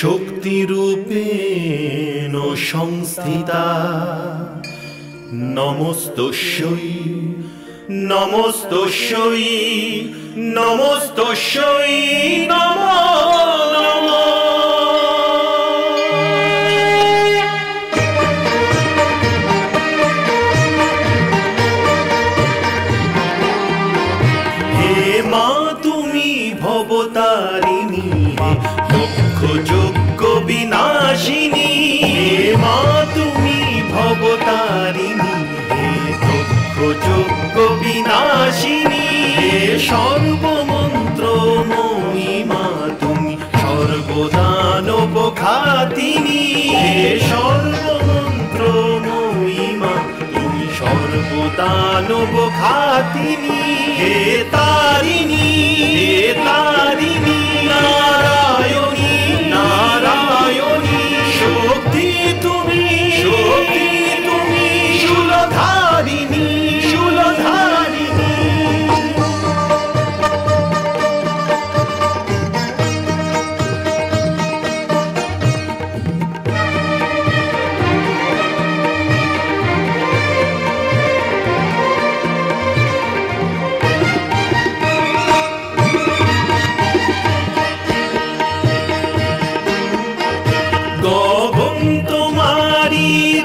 শক্তিরূপেণ সংস্থিতা নমস্তস্যৈ নমস্তস্যৈ নমস্তস্যৈ নমো নমঃ। ভবতারিণী লক্ষ যজ্ঞ বিনাশিনী, হে মা তুমি ভবতারিণী, হে লক্ষ যজ্ঞ বিনাশিনী, হে সর্বমন্ত্রময়ী মা তুমি সর্বদানব ঘাতিনী, হে সর্বমন্ত্রময়ী মা তুমি সর্বদানব ঘাতিনী, হে তারিণী হে তারিণী নারায়ণী নারায়ণী শক্তি তুমি শূলধারিণী শূলধারিণী।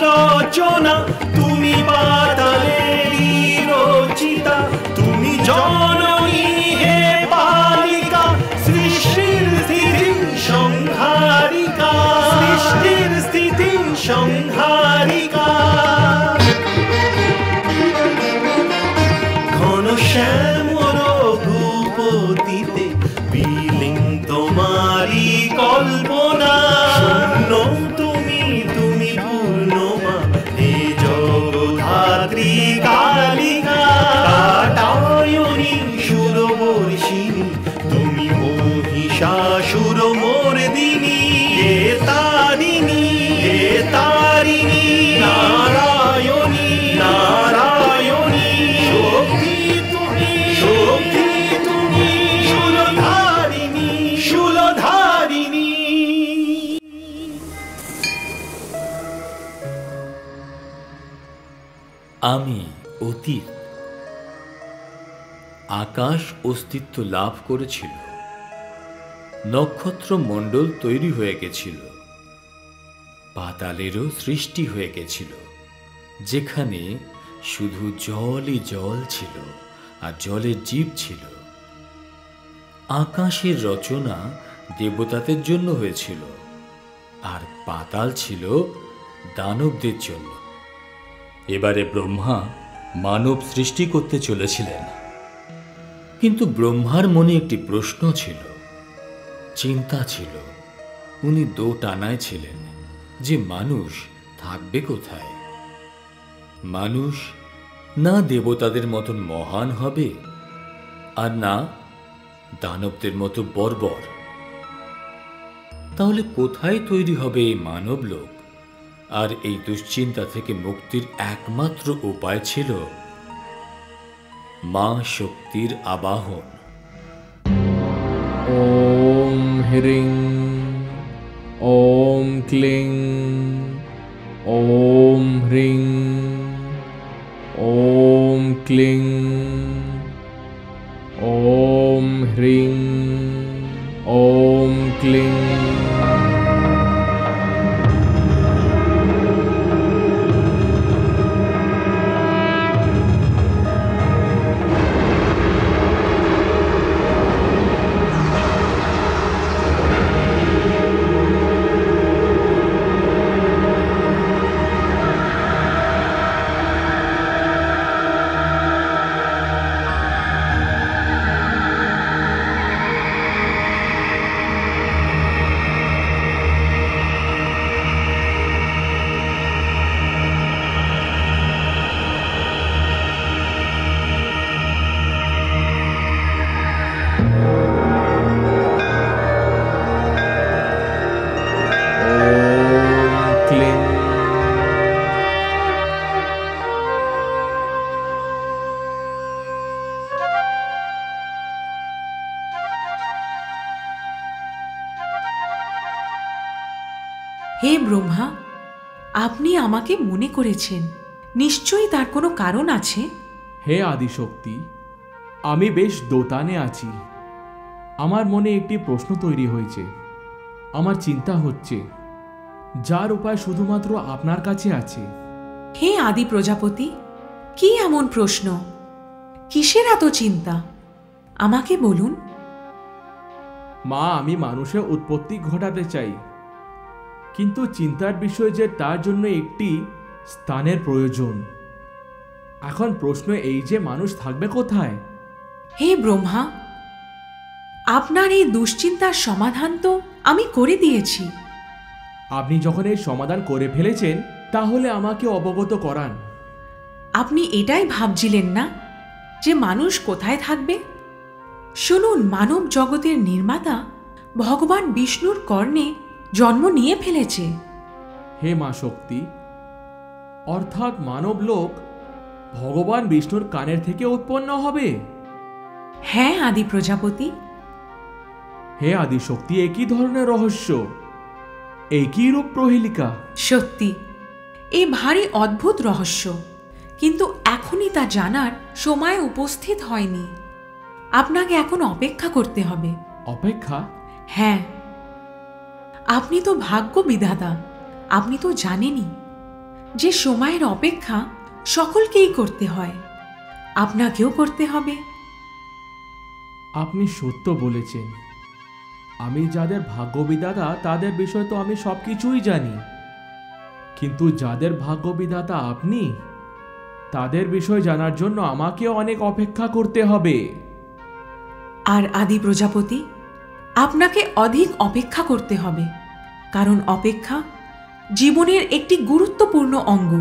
রচনা তুমি বাতালেরই রচিতা, তুমি জননী হে পালিকা, সৃষ্টির স্থিতি সংহারিকা, সৃষ্টির স্থিতি সংহারিকা। ঘন শ্যামল রঘুপতিতে বিলীন তোমারি কল্পনা, শূন্য তুমি পূর্ণমা হে জগদ্ধাত্রী কালিকা, কাটায়নী সুরবর্ষিণী তুমি মহিষাসুর মর্দিনী, হে তারিণী নারায়ণী নারায়ণী শক্তি তুমি শূলধারিণী শূলধারিণী। আমি অতীত। আকাশ অস্তিত্ব লাভ করেছিল, নক্ষত্র মণ্ডল তৈরি হয়ে গেছিল, পাতালেরও সৃষ্টি হয়ে গেছিল, যেখানে শুধু জলই জল ছিল আর জলের জীব ছিল। আকাশের রচনা দেবতাদের জন্য হয়েছিল, আর পাতাল ছিল দানবদের জন্য। এবারে ব্রহ্মা মানব সৃষ্টি করতে চলেছিলেন, কিন্তু ব্রহ্মার মনে একটি প্রশ্ন ছিল, চিন্তা ছিল। উনি দোটানায় ছিলেন যে মানুষ থাকবে কোথায়। মানুষ না দেবতাদের মতন মহান হবে, আর না দানবদের মতো বর্বর। তাহলে কোথায় তৈরি হবে এই মানব লোক? আর এই দুশ্চিন্তা থেকে মুক্তির একমাত্র উপায় ছিল মা শক্তির আবাহন। ওম হ্রিং ওম ক্লিং ওম হ্রিং ওম ক্লিং ওম হ্রিং ওম ক্লিং। হে ব্রহ্মা, আপনি আমাকে মনে করেছেন, নিশ্চয়ই তার কোনো কারণ আছে। হে আদিশক্তি, আমি বেশ দোতানে আছি। আমার মনে একটি প্রশ্ন তৈরি হয়েছে। আমার চিন্তা হচ্ছে, যার উপায় শুধুমাত্র আপনার কাছে আছে। হে আদি প্রজাপতি, কি এমন প্রশ্ন? কিসের এত চিন্তা? আমাকে বলুন। মা, আমি মানুষের উৎপত্তি ঘটাতে চাই, কিন্তু চিন্তার বিষয় যে তার জন্য একটি স্থানের প্রয়োজন। এখন প্রশ্ন এই যে মানুষ থাকবে কোথায়? হে ব্রহ্মা, আপনার এই দুশ্চিন্তার সমাধান তো আমি করে দিয়েছি। আপনি যখন এই সমাধান করে ফেলেছেন, তাহলে আমাকে অবগত করান। আপনি এটাই ভাবছিলেন না যে মানুষ কোথায় থাকবে? শুনুন, মানব জগতের নির্মাতা ভগবান বিষ্ণুর কর্ণে জন্ম নিয়ে ফেলেছে। হে মা শক্তি, অর্থাৎ মানব লোক ভগবান বিষ্ণুর কানের থেকে উৎপন্ন হবে? হ্যাঁ আদি প্রজাপতি। হে আদিশক্তি, একই ধরনের রহস্য, একই রূপ প্রহেলিকা। সত্যি, এ ভারী অদ্ভুত রহস্য, কিন্তু এখনই তা জানার সময় উপস্থিত হয়নি। আপনাকে এখন অপেক্ষা করতে হবে। অপেক্ষা? হ্যাঁ, আপনি তো ভাগ্য বিধাতা। আপনি তো জানেনই যে সময়ের অপেক্ষা সকলকেই করতে হয়, আপনাকেও করতে হবে। আপনি সত্য বলেছেন। আমি যাদের ভাগ্যবিধাতা তাদের বিষয় তো আমি সবকিছুই জানি, কিন্তু যাদের ভাগ্যবিধাতা আপনি, তাদের বিষয় জানার জন্য আমাকে অনেক অপেক্ষা করতে হবে। আর আদি প্রজাপতি, আপনাকে অধিক অপেক্ষা করতে হবে, কারণ অপেক্ষা জীবনের একটি গুরুত্বপূর্ণ অঙ্গ।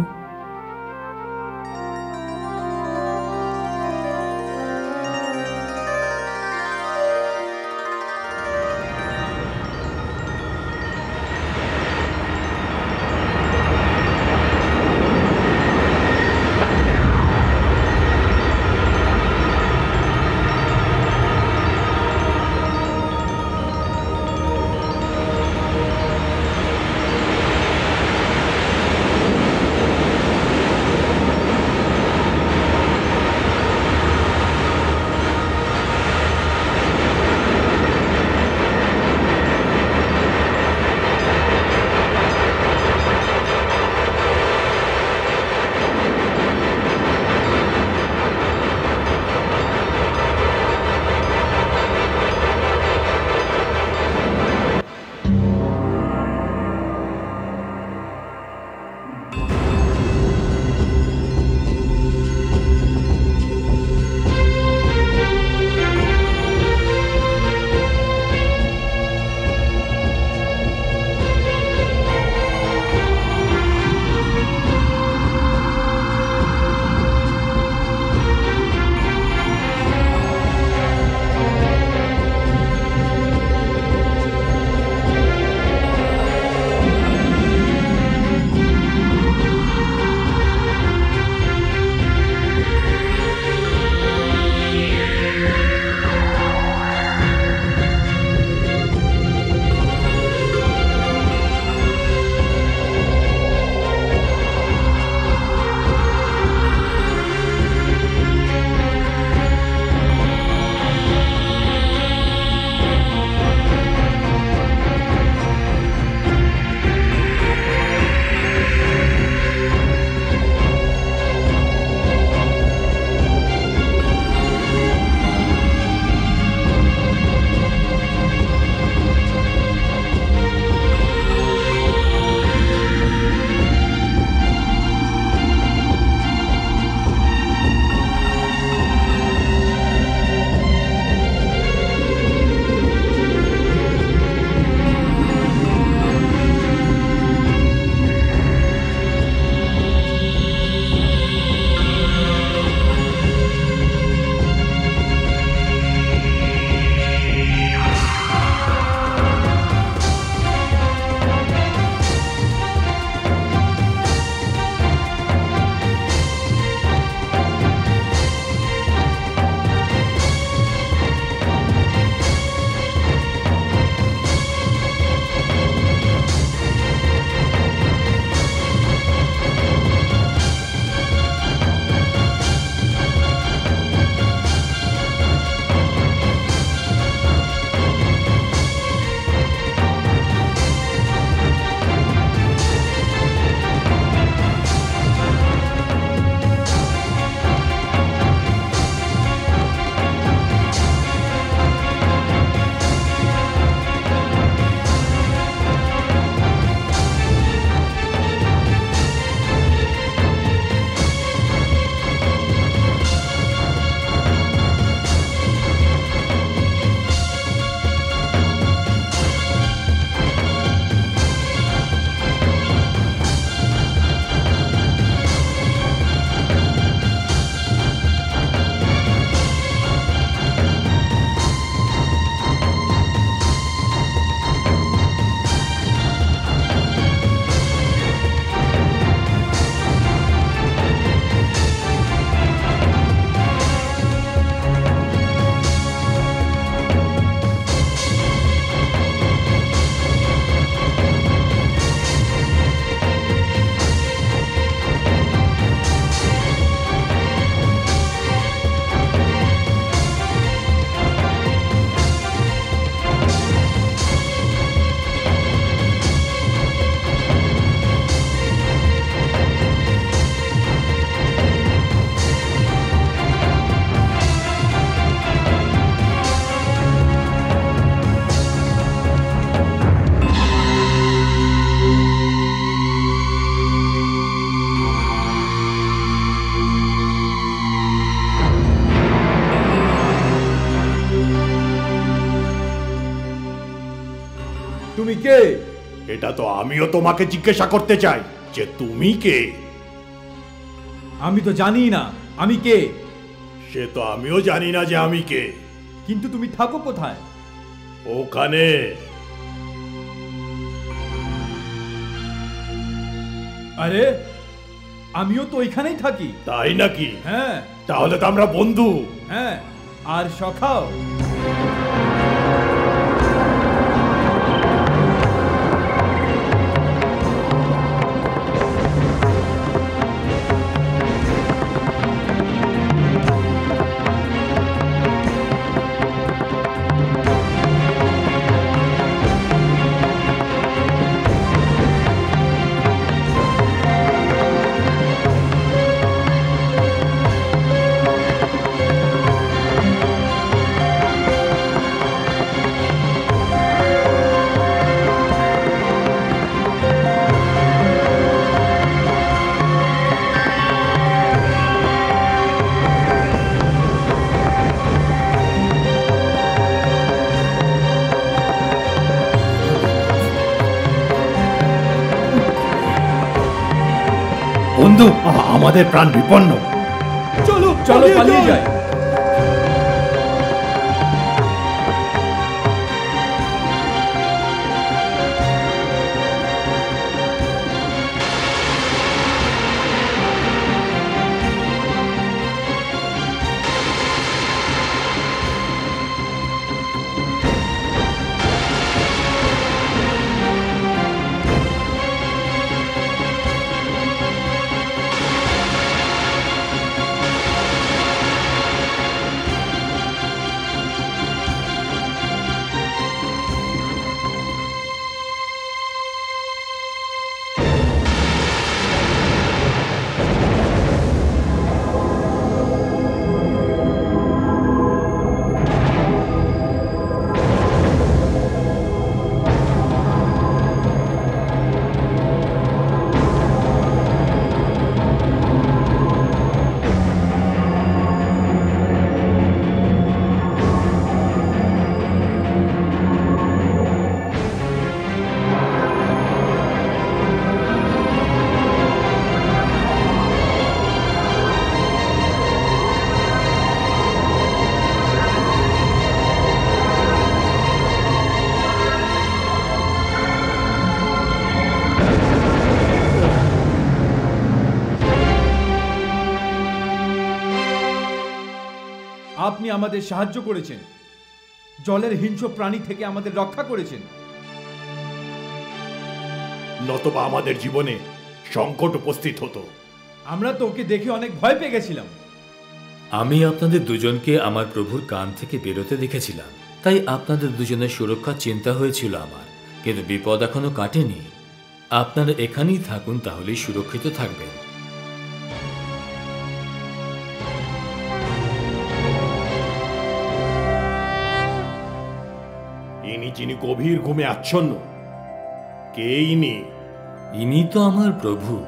এটা তো আমিও তোমাকে জিজ্ঞাসা করতে চাই যে তুমি কে। আমি তো জানি না আমি কে। সে তো আমিও জানি না যে আমি কে। কিন্তু তুমি থাকো কোথায়? ওখানে। আরে আমিও তো ওইখানেই থাকি। তাই নাকি? হ্যাঁ। তাহলে তো আমরা বন্ধু। হ্যাঁ, আর সখাও। বন্ধু, আমাদের প্রাণ বিপন্ন। চলো চলো পালিয়ে যাই। আপনি আমাদের সাহায্য করেছেন, জলের হিংস্র প্রাণী থেকে আমাদের রক্ষা করেছেন। নতবা আমাদের জীবনে সংকট উপস্থিত হতো। আমরা তো ওকে দেখে অনেক ভয় পেয়ে গেছিলাম। আমি আপনাদের দুজনকে আমার প্রভুর কান থেকে বেরোতে দেখেছিলাম, তাই আপনাদের দুজনের সুরক্ষা চিন্তা হয়েছিল আমার। কিন্তু বিপদ এখনো কাটেনি। আপনারা এখানেই থাকুন, তাহলেই সুরক্ষিত থাকবেন। যিনি গভীর ঘুমে আচ্ছন্ন, কে ইনি? ইনি তো আমার প্রভু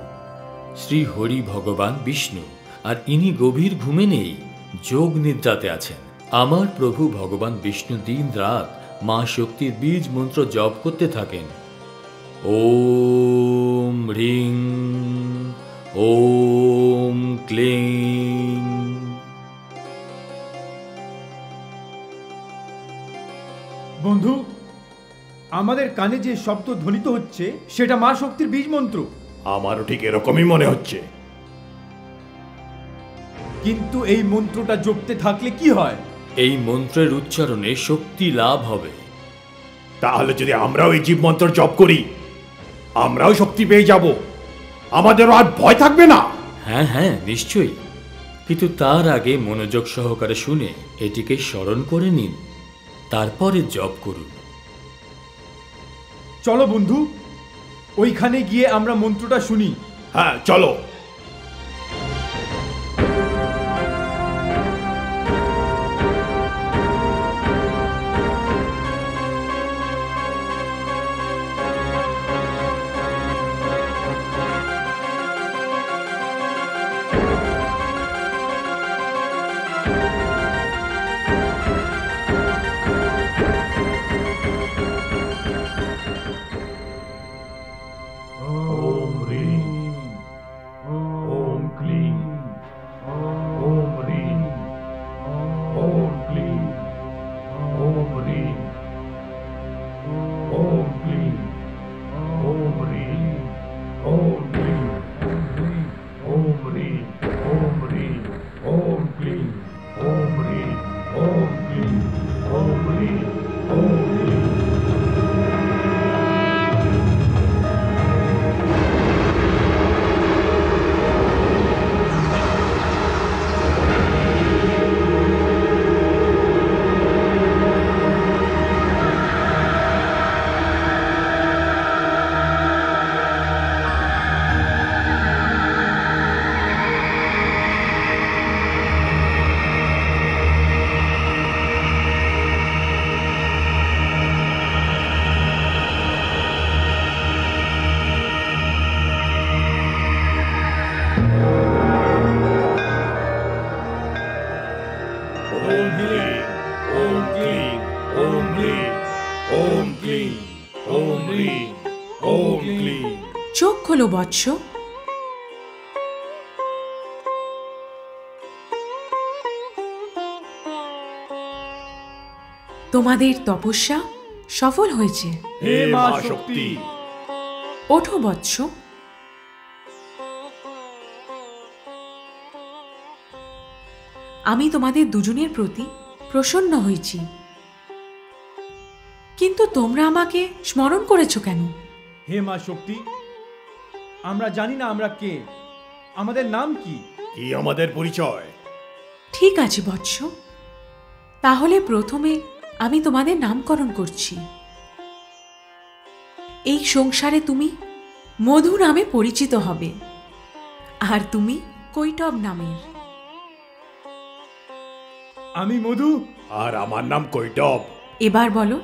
শ্রী হরি ভগবান বিষ্ণু, আর ইনি গভীর ঘুমে নেই, যোগ নিদ্রাতে আছেন। আমার প্রভু ভগবান বিষ্ণু দিন রাত মা শক্তির বীজ মন্ত্র জপ করতে থাকেন। ওম হ্রিং ওম ক্লিং। বন্ধু, আমাদের কানে যে শব্দ ধ্বনিত হচ্ছে সেটা মা শক্তির বীজ মন্ত্র। আমারও ঠিক এরকমই মনে হচ্ছে। কিন্তু এই মন্ত্রটা জপতে থাকলে কি হয়? এই মন্ত্রের উচ্চারণে শক্তি লাভ হবে। তাহলে যদি আমরাও এই জীব মন্ত্র জপ করি, আমরাও শক্তি পেয়ে যাব, আমাদেরও আর ভয় থাকবে না। হ্যাঁ হ্যাঁ, নিশ্চয়ই। কিন্তু তার আগে মনোযোগ সহকারে শুনে এটিকে স্মরণ করে নিন, তারপরে জপ করুন। চলো বন্ধু, ওইখানে গিয়ে আমরা মন্ত্রটা শুনি। হ্যাঁ চলো। ক্লিং। চোখ খোলো বৎস। তোমাদের তপস্যা সফল হয়েছে। হে মা শক্তি। ওঠো বৎস। আমি তোমাদের দুজনের প্রতি প্রসন্ন হয়েছি, কিন্তু তোমরা আমাকে স্মরণ করেছো কেন? হে মা শক্তি, আমরা জানি না আমরা কে, আমাদের নাম কি? কি আমাদের পরিচয়? ঠিক আছে বৎস, তাহলে প্রথমে আমি তোমাদের নামকরণ করছি। এই সংসারে তুমি মধু নামে পরিচিত হবে, আর তুমি কৈটব নামের। আমি মধু। আর আমার নাম কৈটব। এবার বলো,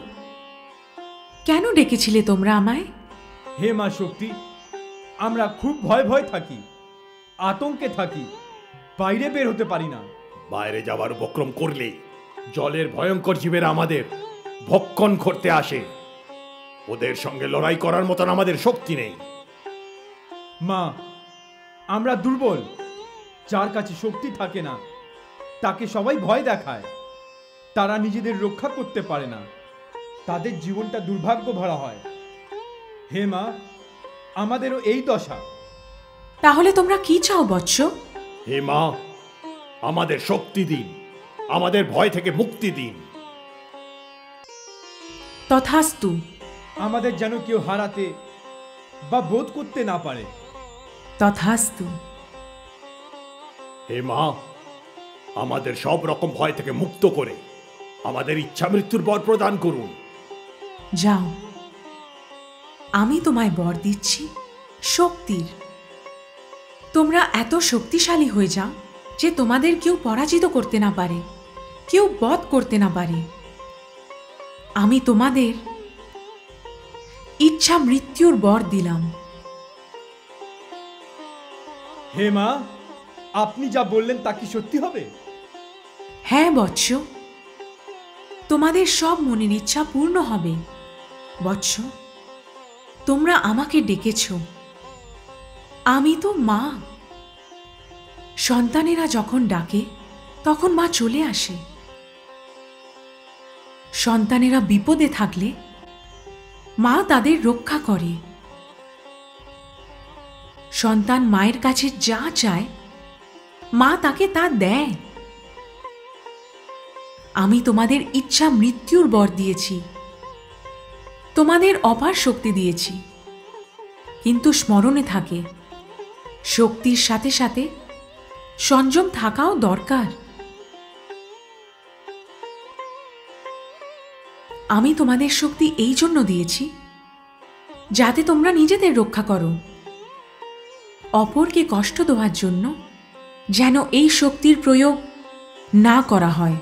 কেন ডেকেছিলে তোমরা আমায়? হে মা শক্তি, আমরা খুব ভয় ভয় থাকি, আতঙ্কে থাকি, বাইরে বের হতে পারি না। বাইরে যাবার উপক্রম করলে জলের ভয়ঙ্কর জীবেরা আমাদের ভক্ষণ করতে আসে। ওদের সঙ্গে লড়াই করার মতন আমাদের শক্তি নেই। মা, আমরা দুর্বল, যার কাছে শক্তি থাকে না তাকে সবাই ভয় দেখায়। তারা নিজেদের রক্ষা করতে পারে না, তাদের জীবনটা দুর্ভাগ্য ভরা হয়। হে মা, আমাদেরও এই দশা। তাহলে তোমরা কি চাও বৎস? হে মা, আমাদের শক্তি দিন, আমাদের ভয় থেকে মুক্তি দিন। তথাস্তু। আমাদের যেন কেউ হারাতে বা বোধ করতে না পারে। তথাস্তু। হে মা, আমাদের সব রকম ভয় থেকে মুক্ত করে আমাদের ইচ্ছা মৃত্যুর বর প্রদান করুন। যাও, আমি তোমায় বর দিচ্ছি শক্তির। তোমরা এত শক্তিশালী হয়ে যাও যে তোমাদের কেউ পরাজিত করতে না পারে, কেউ বধ করতে না পারে। আমি তোমাদের ইচ্ছা মৃত্যুর বর দিলাম। হে মা, আপনি যা বললেন তা কি সত্যি হবে? হ্যাঁ বৎস, তোমাদের সব মনের ইচ্ছা পূর্ণ হবে। বৎস, তোমরা আমাকে ডেকেছ, আমি তো মা। সন্তানেরা যখন ডাকে তখন মা চলে আসে। সন্তানেরা বিপদে থাকলে মা তাদের রক্ষা করে। সন্তান মায়ের কাছে যা চায় মা তাকে তা দেয়। আমি তোমাদের ইচ্ছা মৃত্যুর বর দিয়েছি, তোমাদের অপার শক্তি দিয়েছি, কিন্তু স্মরণে থাকে শক্তির সাথে সাথে সংযম থাকাও দরকার। আমি তোমাদের শক্তি এই জন্য দিয়েছি যাতে তোমরা নিজেদের রক্ষা করো, অপরকে কষ্ট দেওয়ার জন্য যেন এই শক্তির প্রয়োগ না করা হয়।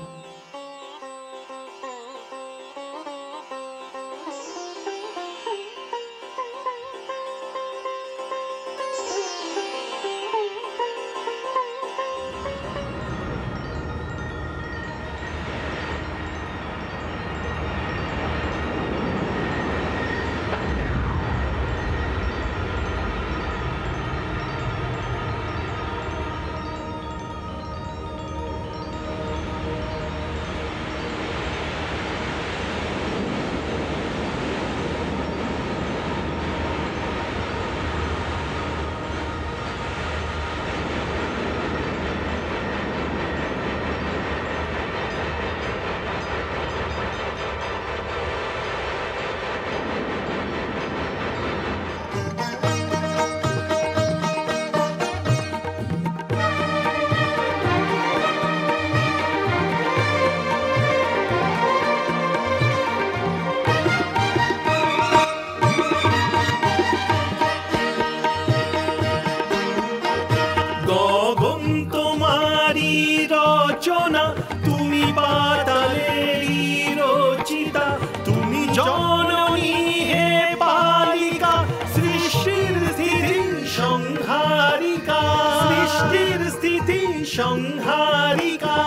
রচনা, তুমি পাতালেরই রচিতা, তুমি জননী হে পালিকা, সৃষ্টির স্থিতি সংহারিকা, সৃষ্টির স্থিতি সংহারিকা।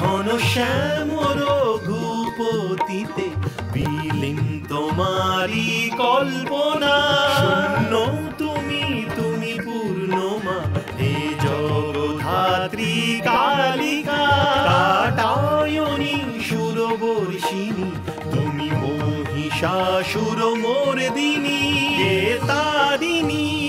ঘন শ্যাম রঘুপতিতে বিলে অসীম তোমারই কল্পনা, শূন্য তুমি তুমি পূর্ণমা, হে জগধাত্রী কালিকা, কাটায়নি সুরবর্ষিণী, তুমি মহিষাসুর মোরদিনী, কে তারিণী